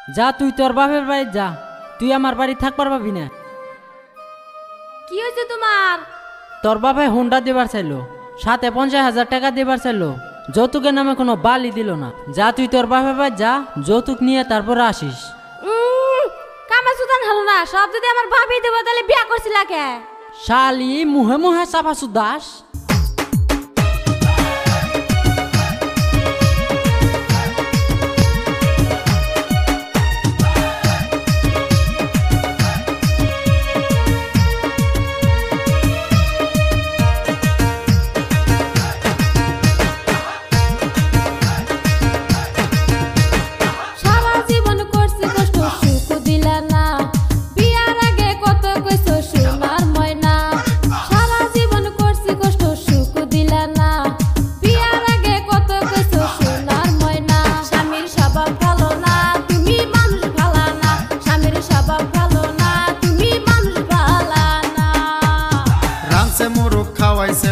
যা তুই তোর বাপের বাড়ি যা, তুই আমার বাড়ি থাকবার পাবি না। কি হয়েছে তোমার? তোর বাপে হুন্ডা দেবার চাইলো, সাথে 50,000 টাকা দেবার চাইলো, যৌতুকের নামে কোনো বালি দিল না। যা তুই তোর বাপের বাড়ি যা, যৌতুক নিয়ে তারপরে আসিস। কামা সুতান হলো না, সব যদি আমার ভাবি দেবো তাহলে বিয়া করছিলা কে? শালি মুহে মুহে চাপা সুদাস।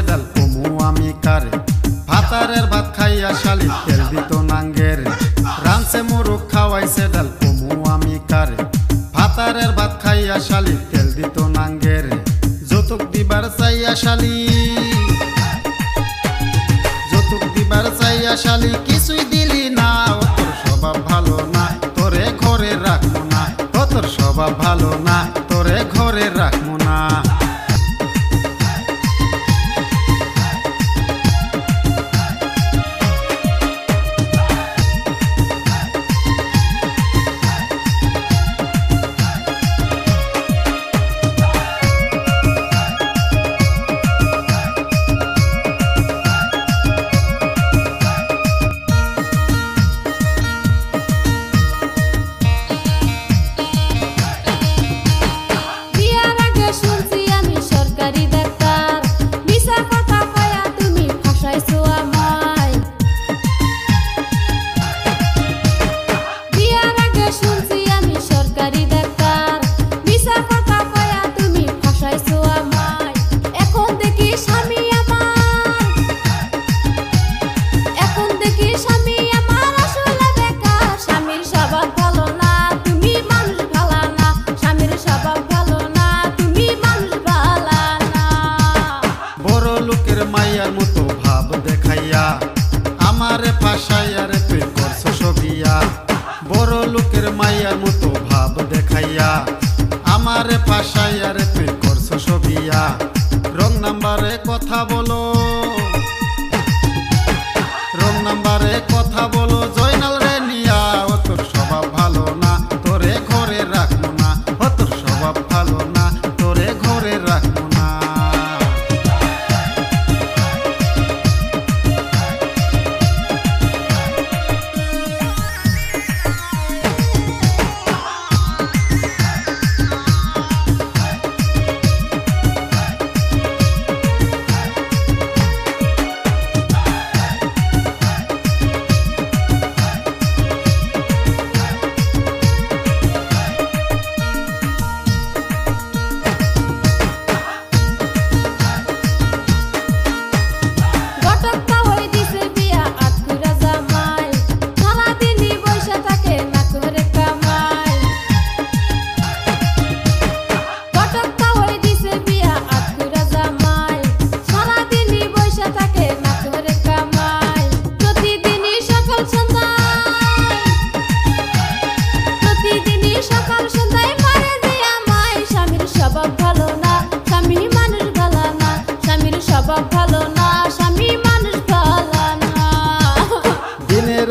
ডাল কমু আমি কারে ভাতারের ভাত খাইয়া শালি তেল দিত নাঙ্গের রানছে মুরুখ খাওয়াইছে ডাল কমু আমি কারে ভাতারের ভাত খাইয়া শালি তেল দিত নাঙ্গের যৌতুক দিবার চাইয়া শালি যৌতুক দিবার চাইয়া শালি কিছুই দিলি না ও তোর স্বভাব ভালো না তোরে ঘরে রাখবো না ও তোর স্বভাব ভালো না তোরে ঘরে রাখবো না মাইয়ার মতো ভাব দেখাইয়া আমারে ফাঁসাইয়া রে তুই করছ সবিয়া বড় লোকের মাইয়ার মতো ভাব দেখাইয়া আমারে ফাঁসাইয়া রে তুই করছ সবিয়া রং নাম্বারে কথা বলো রং নাম্বারে কথা বলো জয়নাল রে নিয়া ও তোর স্বভাব ভালো না তোরে ঘরে রাখবো না ও তোর স্বভাব ভালো না তোরে ঘরে রাখবো না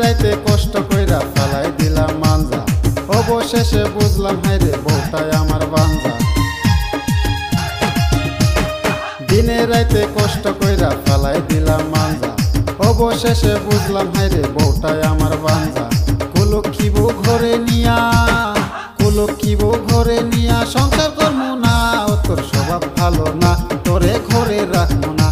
রাইতে কষ্ট কইরা ফেলাই দিলাম মানজা অবশেষে বুঝলাম হাইরে বউটাই আমার বাঞ্জা দিনে রাইতে কষ্ট কইরা ফেলাই দিলাম মানজা অবশেষে বুঝলাম হাইরে বউটাই আমার বাঞ্জা কুলক্ষীবু ঘরে নিয়া কুলক্ষীবু ঘরে নিয়া সংসার করবো না ও তোর স্বভাব ভালো না তোরে ঘরে রাখবো না